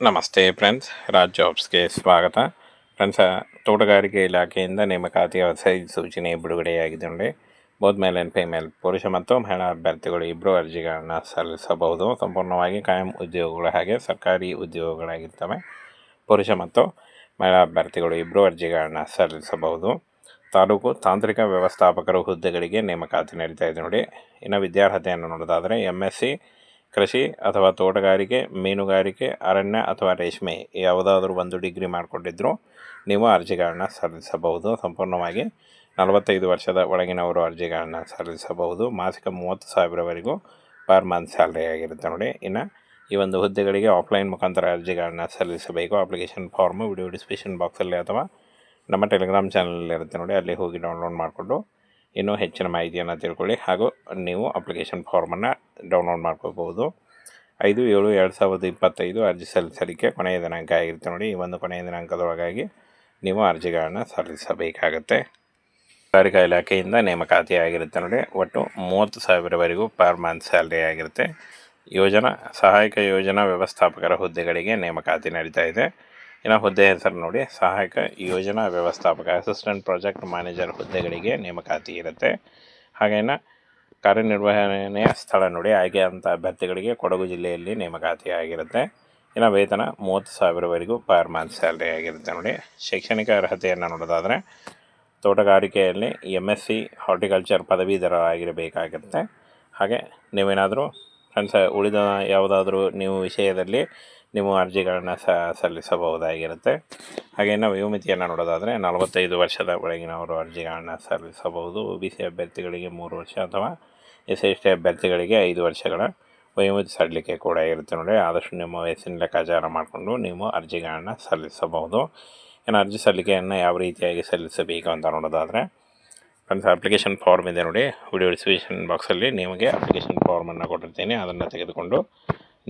ನಮಸ್ತೆ ಫ್ರೆಂಡ್ಸ್, ರಾಜ್ ಜಾಬ್ಸ್ಗೆ ಸ್ವಾಗತ. ಫ್ರೆಂಡ್ಸ್, ತೋಟಗಾರಿಕೆ ಇಲಾಖೆಯಿಂದ ನೇಮಕಾತಿಯ ಹೊಸ ಸೂಚನೆ ಬಿಡುಗಡೆಯಾಗಿದೆ ನೋಡಿ. ಬೋತ್ ಮೇಲ್ ಆ್ಯಂಡ್ ಫಿಮೇಲ್, ಪುರುಷ ಮತ್ತು ಮಹಿಳಾ ಅಭ್ಯರ್ಥಿಗಳು ಇಬ್ಬರು ಅರ್ಜಿಗಳನ್ನು ಸಲ್ಲಿಸಬಹುದು. ಸಂಪೂರ್ಣವಾಗಿ ಕಾಯಂ ಉದ್ಯೋಗಗಳು ಹಾಗೆ ಸರ್ಕಾರಿ ಉದ್ಯೋಗಗಳಾಗಿರ್ತವೆ. ಪುರುಷ ಮತ್ತು ಮಹಿಳಾ ಅಭ್ಯರ್ಥಿಗಳು ಇಬ್ಬರು ಅರ್ಜಿಗಳನ್ನು ಸಲ್ಲಿಸಬಹುದು. ತಾಲೂಕು ತಾಂತ್ರಿಕ ವ್ಯವಸ್ಥಾಪಕರು ಹುದ್ದೆಗಳಿಗೆ ನೇಮಕಾತಿ ನಡೀತಾ ಇದೆ ನೋಡಿ. ಇನ್ನು ವಿದ್ಯಾರ್ಹತೆಯನ್ನು ನೋಡೋದಾದರೆ MSc ಕೃಷಿ ಅಥವಾ ತೋಟಗಾರಿಕೆ, ಮೀನುಗಾರಿಕೆ, ಅರಣ್ಯ ಅಥವಾ ರೇಷ್ಮೆ ಯಾವುದಾದ್ರೂ ಒಂದು ಡಿಗ್ರಿ ಮಾಡಿಕೊಂಡಿದ್ದರೂ ನೀವು ಅರ್ಜಿಗಳನ್ನ ಸಲ್ಲಿಸಬಹುದು. ಸಂಪೂರ್ಣವಾಗಿ 45 ವರ್ಷದ ಒಳಗಿನವರು ಅರ್ಜಿಗಳನ್ನ ಸಲ್ಲಿಸಬಹುದು. ಮಾಸಿಕ 30,000ವರೆಗೂ ಪರ್ ಮಂತ್ ಸ್ಯಾಲ್ರಿ ಆಗಿರುತ್ತೆ ನೋಡಿ. ಇನ್ನು ಈ ಒಂದು ಹುದ್ದೆಗಳಿಗೆ ಆಫ್ಲೈನ್ ಮುಖಾಂತರ ಅರ್ಜಿಗಳನ್ನ ಸಲ್ಲಿಸಬೇಕು. ಅಪ್ಲಿಕೇಶನ್ ಫಾರ್ಮು ವಿಡಿಯೋ ಡಿಸ್ಕ್ರಿಪ್ಷನ್ ಬಾಕ್ಸಲ್ಲಿ ಅಥವಾ ನಮ್ಮ ಟೆಲಿಗ್ರಾಮ್ ಚಾನಲಲ್ಲಿ ಇರುತ್ತೆ ನೋಡಿ, ಅಲ್ಲಿ ಹೋಗಿ ಡೌನ್ಲೋಡ್ ಮಾಡಿಕೊಂಡು ಇನ್ನೂ ಹೆಚ್ಚಿನ ಮಾಹಿತಿಯನ್ನು ತಿಳ್ಕೊಳ್ಳಿ. ಹಾಗೂ ನೀವು ಅಪ್ಲಿಕೇಶನ್ ಫಾರ್ಮನ್ನು ಡೌನ್ಲೋಡ್ ಮಾಡ್ಕೋಬಹುದು. 5/7/2025 ಅರ್ಜಿ ಸಲ್ಲಿಸಲಿಕ್ಕೆ ಕೊನೆಯ ದಿನಾಂಕ ಆಗಿರುತ್ತೆ ನೋಡಿ. ಈ ಒಂದು ಕೊನೆಯ ದಿನಾಂಕದೊಳಗಾಗಿ ನೀವು ಅರ್ಜಿಗಳನ್ನು ಸಲ್ಲಿಸಬೇಕಾಗತ್ತೆ. ಸರ್ಕಾರಿ ಇಲಾಖೆಯಿಂದ ನೇಮಕಾತಿ ಆಗಿರುತ್ತೆ ನೋಡಿ. ಒಟ್ಟು 30,000ವರೆಗೂ ಪರ್ ಮಂತ್ ಸ್ಯಾಲ್ರಿ ಆಗಿರುತ್ತೆ. ಸಹಾಯಕ ಯೋಜನಾ ವ್ಯವಸ್ಥಾಪಕರ ಹುದ್ದೆಗಳಿಗೆ ನೇಮಕಾತಿ ನಡೀತಾ ಇದೆ. ಇನ್ನು ಹುದ್ದೆ ಹೆಸರು ನೋಡಿ, ಸಹಾಯಕ ಯೋಜನಾ ವ್ಯವಸ್ಥಾಪಕ, ಅಸಿಸ್ಟೆಂಟ್ ಪ್ರಾಜೆಕ್ಟ್ ಮ್ಯಾನೇಜರ್ ಹುದ್ದೆಗಳಿಗೆ ನೇಮಕಾತಿ ಇರುತ್ತೆ. ಹಾಗೇನು ಕಾರ್ಯನಿರ್ವಹಣೆಯ ಸ್ಥಳ ನೋಡಿ, ಆಯ್ಕೆಯಾದಂಥ ಅಭ್ಯರ್ಥಿಗಳಿಗೆ ಕೊಡಗು ಜಿಲ್ಲೆಯಲ್ಲಿ ನೇಮಕಾತಿ ಆಗಿರುತ್ತೆ. ಇನ್ನು ವೇತನ 30,000ವರೆಗೂ ಪರ್ ಮಂತ್ ಸ್ಯಾಲ್ರಿ ಆಗಿರುತ್ತೆ ನೋಡಿ. ಶೈಕ್ಷಣಿಕ ಅರ್ಹತೆಯನ್ನು ನೋಡೋದಾದರೆ ತೋಟಗಾರಿಕೆಯಲ್ಲಿ MSc ಹಾರ್ಟಿಕಲ್ಚರ್ ಪದವೀಧರ ಆಗಿರಬೇಕಾಗುತ್ತೆ. ಹಾಗೆ ನೀವೇನಾದರೂ ಫ್ರೆಂಡ್ಸ್ ಉಳಿದ ಯಾವುದಾದ್ರೂ ನೀವು ವಿಷಯದಲ್ಲಿ ನೀವು ಅರ್ಜಿಗಳನ್ನು ಸಲ್ಲಿಸಬಹುದಾಗಿರುತ್ತೆ. ಹಾಗೆಯೇ ವಯೋಮಿತಿಯನ್ನು ನೋಡೋದಾದರೆ 45 ವರ್ಷದ ಒಳಗಿನವರು ಅರ್ಜಿಗಳನ್ನು ಸಲ್ಲಿಸಬಹುದು. OBC ಅಭ್ಯರ್ಥಿಗಳಿಗೆ 3 ವರ್ಷ ಅಥವಾ SC ಅಭ್ಯರ್ಥಿಗಳಿಗೆ 5 ವರ್ಷಗಳ ವಯೋಮಿತಿ ಸಡಿಲಿಕೆ ಕೂಡ ಇರುತ್ತೆ ನೋಡಿ. ಆದಷ್ಟು ನಿಮ್ಮ ವಯಸ್ಸಿನ ಲೆಕ್ಕಾಚಾರ ಮಾಡಿಕೊಂಡು ನೀವು ಅರ್ಜಿಗಳನ್ನು ಸಲ್ಲಿಸಬಹುದು. ಇನ್ನು ಅರ್ಜಿ ಸಲ್ಲಿಕೆಯನ್ನು ಯಾವ ರೀತಿಯಾಗಿ ಸಲ್ಲಿಸಬೇಕು ಅಂತ ನೋಡೋದಾದರೆ ಫ್ರೆಂಡ್ಸ್, ಅಪ್ಲಿಕೇಶನ್ ಫಾರ್ಮ್ ಇದೆ ನೋಡಿ, ವಿಡಿಯೋ ಡಿಸ್ಕ್ರಿಪ್ಷನ್ ಬಾಕ್ಸಲ್ಲಿ ನಿಮಗೆ ಅಪ್ಲಿಕೇಶನ್ ಫಾರ್ಮನ್ನು ಕೊಟ್ಟಿರ್ತೀನಿ. ಅದನ್ನು ತೆಗೆದುಕೊಂಡು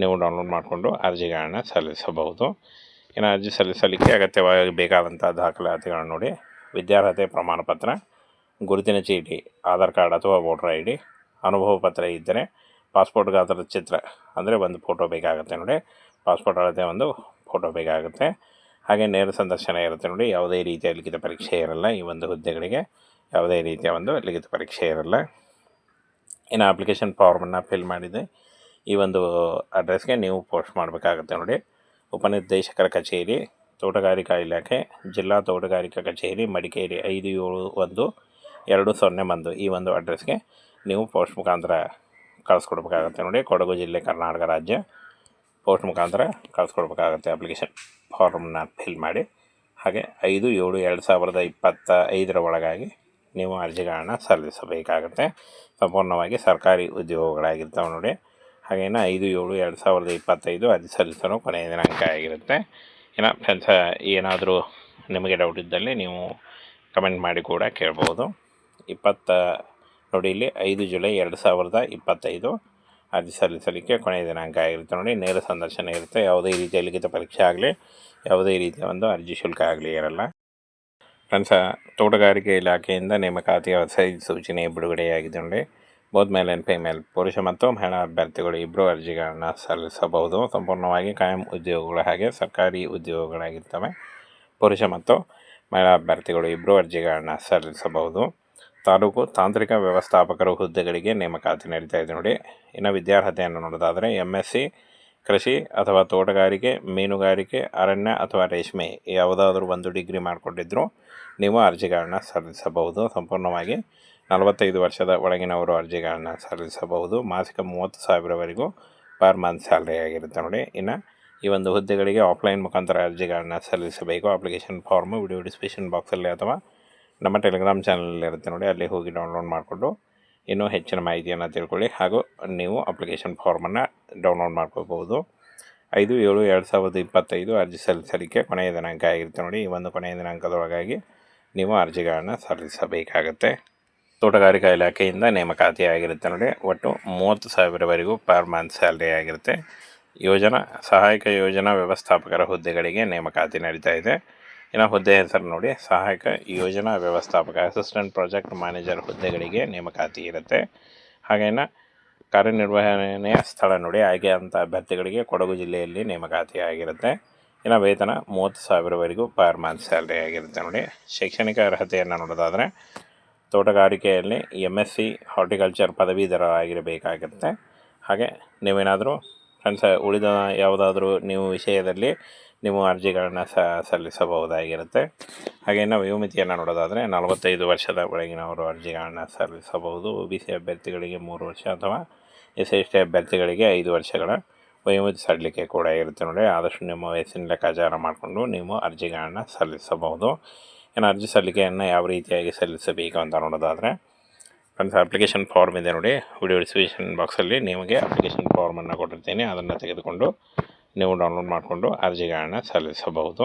ನೀವು ಡೌನ್ಲೋಡ್ ಮಾಡಿಕೊಂಡು ಅರ್ಜಿಗಳನ್ನು ಸಲ್ಲಿಸಬಹುದು. ಇನ್ನು ಅರ್ಜಿ ಸಲ್ಲಿಸಲಿಕ್ಕೆ ಅಗತ್ಯವಾಗಿ ಬೇಕಾದಂಥ ದಾಖಲಾತಿಗಳನ್ನು ನೋಡಿ, ವಿದ್ಯಾರ್ಹತೆ ಪ್ರಮಾಣಪತ್ರ, ಗುರುತಿನ ಚೀಟಿ, ಆಧಾರ್ ಕಾರ್ಡ್ ಅಥವಾ ವೋಟರ್ ID, ಅನುಭವ ಪತ್ರ ಇದ್ದರೆ, ಪಾಸ್ಪೋರ್ಟ್ ಗಾತ್ರದ ಚಿತ್ರ ಅಂದರೆ ಒಂದು ಫೋಟೋ ಬೇಕಾಗುತ್ತೆ ನೋಡಿ, ಪಾಸ್ಪೋರ್ಟ್ ಅಳತೆ ಒಂದು ಫೋಟೋ ಬೇಕಾಗುತ್ತೆ. ಹಾಗೆ ನೇರ ಸಂದರ್ಶನ ಇರುತ್ತೆ ನೋಡಿ. ಯಾವುದೇ ರೀತಿಯ ಲಿಖಿತ ಪರೀಕ್ಷೆ ಇರಲ್ಲ. ಈ ಒಂದು ಹುದ್ದೆಗಳಿಗೆ ಯಾವುದೇ ರೀತಿಯ ಒಂದು ಲಿಖಿತ ಪರೀಕ್ಷೆ ಇರಲ್ಲ. ಇನ್ನು ಅಪ್ಲಿಕೇಶನ್ ಫಾರ್ಮನ್ನು ಫಿಲ್ ಮಾಡಿದೆ ಈ ಒಂದು ಅಡ್ರೆಸ್ಗೆ ನೀವು ಪೋಸ್ಟ್ ಮಾಡಬೇಕಾಗುತ್ತೆ ನೋಡಿ. ಉಪನಿರ್ದೇಶಕರ ಕಚೇರಿ, ತೋಟಗಾರಿಕಾ ಇಲಾಖೆ, ಜಿಲ್ಲಾ ತೋಟಗಾರಿಕಾ ಕಚೇರಿ, ಮಡಿಕೇರಿ 571201 ಈ ಒಂದು ಅಡ್ರೆಸ್ಗೆ ನೀವು ಪೋಸ್ಟ್ ಮುಖಾಂತರ ಕಳಿಸ್ಕೊಡ್ಬೇಕಾಗತ್ತೆ ನೋಡಿ. ಕೊಡಗು ಜಿಲ್ಲೆ, ಕರ್ನಾಟಕ ರಾಜ್ಯ. ಪೋಸ್ಟ್ ಮುಖಾಂತರ ಕಳಿಸ್ಕೊಡ್ಬೇಕಾಗತ್ತೆ ಅಪ್ಲಿಕೇಶನ್ ಫಾರ್ಮನ್ನ ಫಿಲ್ ಮಾಡಿ. ಹಾಗೆ 5/7/2025 ಒಳಗಾಗಿ ನೀವು ಅರ್ಜಿಗಳನ್ನು ಸಲ್ಲಿಸಬೇಕಾಗತ್ತೆ. ಸಂಪೂರ್ಣವಾಗಿ ಸರ್ಕಾರಿ ಉದ್ಯೋಗಗಳಾಗಿರ್ತವೆ ನೋಡಿ. ಹಾಗೇನು 5/7/2025 ಅರ್ಜಿ ಸಲ್ಲಿಸಲು ಕೊನೆಯ ದಿನಾಂಕ ಆಗಿರುತ್ತೆ. ಇನ್ನು ಫ್ರೆಂಡ್ಸ್, ಏನಾದರೂ ನಿಮಗೆ ಡೌಟ್ ಇದ್ದಲ್ಲಿ ನೀವು ಕಮೆಂಟ್ ಮಾಡಿ ಕೂಡ ಕೇಳ್ಬೋದು. ನೋಡಿ, ಇಲ್ಲಿ 5 ಜುಲೈ 2025 ಅರ್ಜಿ ಸಲ್ಲಿಸಲಿಕ್ಕೆ ಕೊನೆಯ ದಿನಾಂಕ ಆಗಿರುತ್ತೆ ನೋಡಿ. ನೇರ ಸಂದರ್ಶನ ಇರುತ್ತೆ. ಯಾವುದೇ ರೀತಿಯ ಲಿಖಿತ ಪರೀಕ್ಷೆ ಆಗಲಿ, ಯಾವುದೇ ರೀತಿಯ ಒಂದು ಅರ್ಜಿ ಶುಲ್ಕ ಆಗಲಿ ಇರಲ್ಲ. ಫ್ರೆಂಡ್ಸ್, ತೋಟಗಾರಿಕೆ ಇಲಾಖೆಯಿಂದ ನೇಮಕಾತಿಯ ಹೊಸ ಸೂಚನೆ ಬಿಡುಗಡೆಯಾಗಿದೆ ನೋಡಿ. ಬೋತ್ ಮೇಲ್ ಆ್ಯಂಡ್ ಫಿಮೇಲ್, ಪುರುಷ ಮತ್ತು ಮಹಿಳಾ ಅಭ್ಯರ್ಥಿಗಳು ಇಬ್ಬರು ಅರ್ಜಿಗಳನ್ನು ಸಲ್ಲಿಸಬಹುದು. ಸಂಪೂರ್ಣವಾಗಿ ಕಾಯಂ ಉದ್ಯೋಗಗಳು ಹಾಗೆ ಸರ್ಕಾರಿ ಉದ್ಯೋಗಗಳಾಗಿರ್ತವೆ. ಪುರುಷ ಮತ್ತು ಮಹಿಳಾ ಅಭ್ಯರ್ಥಿಗಳು ಇಬ್ಬರು ಅರ್ಜಿಗಳನ್ನು ಸಲ್ಲಿಸಬಹುದು. ತಾಲೂಕು ತಾಂತ್ರಿಕ ವ್ಯವಸ್ಥಾಪಕರು ಹುದ್ದೆಗಳಿಗೆ ನೇಮಕಾತಿ ನಡೀತಾ ಇದೆ ನೋಡಿ. ಇನ್ನು ವಿದ್ಯಾರ್ಹತೆಯನ್ನು ನೋಡೋದಾದರೆ MSc ಕೃಷಿ ಅಥವಾ ತೋಟಗಾರಿಕೆ, ಮೀನುಗಾರಿಕೆ, ಅರಣ್ಯ ಅಥವಾ ರೇಷ್ಮೆ ಯಾವುದಾದ್ರೂ ಒಂದು ಡಿಗ್ರಿ ಮಾಡಿಕೊಂಡಿದ್ದರೂ ನೀವು ಅರ್ಜಿಗಳನ್ನ ಸಲ್ಲಿಸಬಹುದು. ಸಂಪೂರ್ಣವಾಗಿ 45 ವರ್ಷದ ಒಳಗಿನವರು ಅರ್ಜಿಗಳನ್ನು ಸಲ್ಲಿಸಬಹುದು. ಮಾಸಿಕ 30,000ವರೆಗೂ ಪರ್ ಮಂತ್ ಸ್ಯಾಲ್ರಿ ಆಗಿರುತ್ತೆ ನೋಡಿ. ಇನ್ನು ಈ ಒಂದು ಹುದ್ದೆಗಳಿಗೆ ಆಫ್ಲೈನ್ ಮುಖಾಂತರ ಅರ್ಜಿಗಳನ್ನು ಸಲ್ಲಿಸಬೇಕು. ಅಪ್ಲಿಕೇಶನ್ ಫಾರ್ಮು ವಿಡಿಯೋ ಡಿಸ್ಕ್ರಿಪ್ಷನ್ ಬಾಕ್ಸಲ್ಲಿ ಅಥವಾ ನಮ್ಮ ಟೆಲಿಗ್ರಾಮ್ ಚಾನಲಲ್ಲಿ ಇರುತ್ತೆ ನೋಡಿ, ಅಲ್ಲಿ ಹೋಗಿ ಡೌನ್ಲೋಡ್ ಮಾಡಿಕೊಂಡು ಇನ್ನೂ ಹೆಚ್ಚಿನ ಮಾಹಿತಿಯನ್ನು ತಿಳ್ಕೊಳ್ಳಿ. ಹಾಗೂ ನೀವು ಅಪ್ಲಿಕೇಶನ್ ಫಾರ್ಮನ್ನು ಡೌನ್ಲೋಡ್ ಮಾಡ್ಕೋಬಹುದು. 5/7/2025 ಅರ್ಜಿ ಸಲ್ಲಿಸಲಿಕ್ಕೆ ಕೊನೆಯ ದಿನಾಂಕ ಆಗಿರುತ್ತೆ ನೋಡಿ. ಈ ಒಂದು ಕೊನೆಯ ದಿನಾಂಕದೊಳಗಾಗಿ ನೀವು ಅರ್ಜಿಗಳನ್ನು ಸಲ್ಲಿಸಬೇಕಾಗತ್ತೆ. ತೋಟಗಾರಿಕಾ ಇಲಾಖೆಯಿಂದ ನೇಮಕಾತಿ ಆಗಿರುತ್ತೆ ನೋಡಿ. ಒಟ್ಟು 30,000ವರೆಗೂ ಪರ್ ಮಂತ್ ಸ್ಯಾಲ್ರಿ ಆಗಿರುತ್ತೆ. ಸಹಾಯಕ ಯೋಜನಾ ವ್ಯವಸ್ಥಾಪಕರ ಹುದ್ದೆಗಳಿಗೆ ನೇಮಕಾತಿ ನಡೀತಾ ಇದೆ. ಇನ್ನು ಹುದ್ದೆ ಹೆಸರು ನೋಡಿ, ಸಹಾಯಕ ಯೋಜನಾ ವ್ಯವಸ್ಥಾಪಕ, ಅಸಿಸ್ಟೆಂಟ್ ಪ್ರಾಜೆಕ್ಟ್ ಮ್ಯಾನೇಜರ್ ಹುದ್ದೆಗಳಿಗೆ ನೇಮಕಾತಿ ಇರುತ್ತೆ. ಹಾಗೇನು ಕಾರ್ಯನಿರ್ವಹಣೆಯ ಸ್ಥಳ ನೋಡಿ ಆಯ್ಕೆಯಾದಂಥ ಅಭ್ಯರ್ಥಿಗಳಿಗೆ ಕೊಡಗು ಜಿಲ್ಲೆಯಲ್ಲಿ ನೇಮಕಾತಿ ಆಗಿರುತ್ತೆ. ಇನ್ನು ವೇತನ 30,000ವರೆಗೂ ಪರ್ ಮಂತ್ ಸ್ಯಾಲ್ರಿ ಆಗಿರುತ್ತೆ ನೋಡಿ. ಶೈಕ್ಷಣಿಕ ಅರ್ಹತೆಯನ್ನು ನೋಡೋದಾದರೆ ತೋಟಗಾರಿಕೆಯಲ್ಲಿ MSc ಹಾರ್ಟಿಕಲ್ಚರ್ ಪದವೀಧರರಾಗಿರಬೇಕಾಗುತ್ತೆ. ಹಾಗೆ ನೀವೇನಾದರೂ ಫ್ರೆಂಡ್ಸ್ ಉಳಿದ ಯಾವುದಾದ್ರೂ ನೀವು ವಿಷಯದಲ್ಲಿ ನೀವು ಅರ್ಜಿಗಳನ್ನು ಸಲ್ಲಿಸಬಹುದಾಗಿರುತ್ತೆ. ಹಾಗೆ ನಾವು ವಯೋಮಿತಿಯನ್ನು ನೋಡೋದಾದರೆ 45 ವರ್ಷದ ಒಳಗಿನವರು ಅರ್ಜಿಗಳನ್ನು ಸಲ್ಲಿಸಬಹುದು. OBC ಅಭ್ಯರ್ಥಿಗಳಿಗೆ 3 ವರ್ಷ ಅಥವಾ SC ಅಭ್ಯರ್ಥಿಗಳಿಗೆ 5 ವರ್ಷಗಳ ವಯೋಮಿತಿ ಸಡಿಲಿಕೆ ಕೂಡ ಇರುತ್ತೆ ನೋಡಿ. ಆದಷ್ಟು ನಿಮ್ಮ ವಯಸ್ಸಿನ ಲೆಕ್ಕಾಚಾರ ಮಾಡಿಕೊಂಡು ನೀವು ಅರ್ಜಿಗಳನ್ನು ಸಲ್ಲಿಸಬಹುದು. ಇನ್ನು ಅರ್ಜಿ ಸಲ್ಲಿಕೆಯನ್ನು ಯಾವ ರೀತಿಯಾಗಿ ಸಲ್ಲಿಸಬೇಕು ಅಂತ ನೋಡೋದಾದರೆ ಫ್ರೆಂಡ್ಸ್ ಅಪ್ಲಿಕೇಶನ್ ಫಾರ್ಮ್ ಇದೆ ನೋಡಿ. ವಿಡಿಯೋ ಡಿಸ್ಕ್ರಿಪ್ಷನ್ ಬಾಕ್ಸಲ್ಲಿ ನಿಮಗೆ ಅಪ್ಲಿಕೇಶನ್ ಫಾರ್ಮನ್ನು ಕೊಟ್ಟಿರ್ತೀನಿ. ಅದನ್ನು ತೆಗೆದುಕೊಂಡು ನೀವು ಡೌನ್ಲೋಡ್ ಮಾಡಿಕೊಂಡು ಅರ್ಜಿಗಳನ್ನು ಸಲ್ಲಿಸಬಹುದು.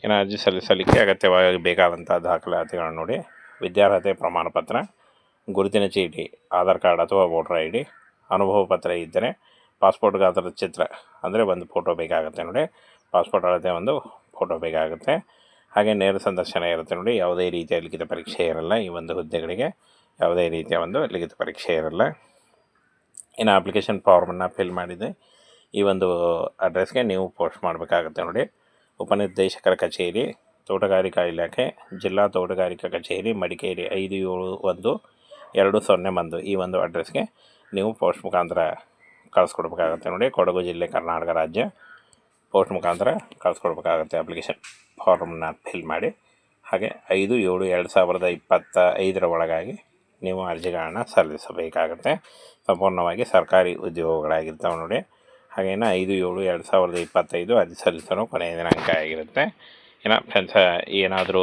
ಇನ್ನು ಅರ್ಜಿ ಸಲ್ಲಿಸಲಿಕ್ಕೆ ಅಗತ್ಯವಾಗಿ ಬೇಕಾದಂಥ ದಾಖಲಾತಿಗಳನ್ನು ನೋಡಿ. ವಿದ್ಯಾರ್ಹತೆ ಪ್ರಮಾಣಪತ್ರ, ಗುರುತಿನ ಚೀಟಿ, ಆಧಾರ್ ಕಾರ್ಡ್ ಅಥವಾ ವೋಟರ್ ID, ಅನುಭವ ಪತ್ರ ಇದ್ದರೆ, ಪಾಸ್ಪೋರ್ಟ್ ಗಾತ್ರದ ಚಿತ್ರ ಅಂದರೆ ಒಂದು ಫೋಟೋ ಬೇಕಾಗುತ್ತೆ ನೋಡಿ. ಪಾಸ್ಪೋರ್ಟ್ ಅಳತೆ ಒಂದು ಫೋಟೋ ಬೇಕಾಗುತ್ತೆ. ಹಾಗೆ ನೇರ ಸಂದರ್ಶನ ಇರುತ್ತೆ ನೋಡಿ. ಯಾವುದೇ ರೀತಿಯ ಲಿಖಿತ ಪರೀಕ್ಷೆ ಇರಲ್ಲ. ಈ ಒಂದು ಹುದ್ದೆಗಳಿಗೆ ಯಾವುದೇ ರೀತಿಯ ಒಂದು ಲಿಖಿತ ಪರೀಕ್ಷೆ ಇರಲ್ಲ. ಇನ್ನು ಅಪ್ಲಿಕೇಶನ್ ಫಾರ್ಮನ್ನು ಫಿಲ್ ಮಾಡಿದೆ ಈ ಒಂದು ಅಡ್ರೆಸ್ಗೆ ನೀವು ಪೋಸ್ಟ್ ಮಾಡಬೇಕಾಗುತ್ತೆ ನೋಡಿ. ಉಪನಿರ್ದೇಶಕರ ಕಚೇರಿ, ತೋಟಗಾರಿಕಾ ಇಲಾಖೆ, ಜಿಲ್ಲಾ ತೋಟಗಾರಿಕಾ ಕಚೇರಿ, ಮಡಿಕೇರಿ 571201 ಈ ಒಂದು ಅಡ್ರೆಸ್ಗೆ ನೀವು ಪೋಸ್ಟ್ ಮುಖಾಂತರ ಕಳಿಸ್ಕೊಡ್ಬೇಕಾಗತ್ತೆ ನೋಡಿ. ಕೊಡಗು ಜಿಲ್ಲೆ, ಕರ್ನಾಟಕ ರಾಜ್ಯ. ಪೋಸ್ಟ್ ಮುಖಾಂತರ ಕಳಿಸ್ಕೊಡ್ಬೇಕಾಗತ್ತೆ ಅಪ್ಲಿಕೇಶನ್ ಫಾರ್ಮನ್ನ ಫಿಲ್ ಮಾಡಿ. ಹಾಗೆ 5/7/2025 ಒಳಗಾಗಿ ನೀವು ಅರ್ಜಿಗಳನ್ನು ಸಲ್ಲಿಸಬೇಕಾಗತ್ತೆ. ಸಂಪೂರ್ಣವಾಗಿ ಸರ್ಕಾರಿ ಉದ್ಯೋಗಗಳಾಗಿರ್ತವೆ ನೋಡಿ. ಹಾಗೇನು 5/7/2025 ಅರ್ಜಿ ಸಲ್ಲಿಸಲು ಕೊನೆಯ ದಿನಾಂಕ ಆಗಿರುತ್ತೆ. ಇನ್ನು ಫ್ರೆಂಡ್ಸ್ ಏನಾದರೂ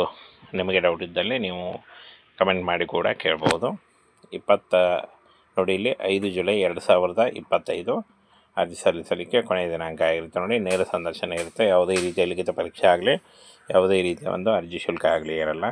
ನಿಮಗೆ ಡೌಟ್ ಇದ್ದಲ್ಲಿ ನೀವು ಕಮೆಂಟ್ ಮಾಡಿ ಕೂಡ ಕೇಳ್ಬೋದು. ನೋಡಿ ಇಲ್ಲಿ 5 ಜುಲೈ 2025 ಅರ್ಜಿ ಸಲ್ಲಿಸಲಿಕ್ಕೆ ಕೊನೆಯ ದಿನಾಂಕ ಆಗಿರುತ್ತೆ ನೋಡಿ. ನೇರ ಸಂದರ್ಶನ ಇರುತ್ತೆ. ಯಾವುದೇ ರೀತಿಯ ಲಿಖಿತ ಪರೀಕ್ಷೆ ಆಗಲಿ, ಯಾವುದೇ ರೀತಿಯ ಒಂದು ಅರ್ಜಿ ಶುಲ್ಕ ಆಗಲಿ ಇರಲ್ಲ.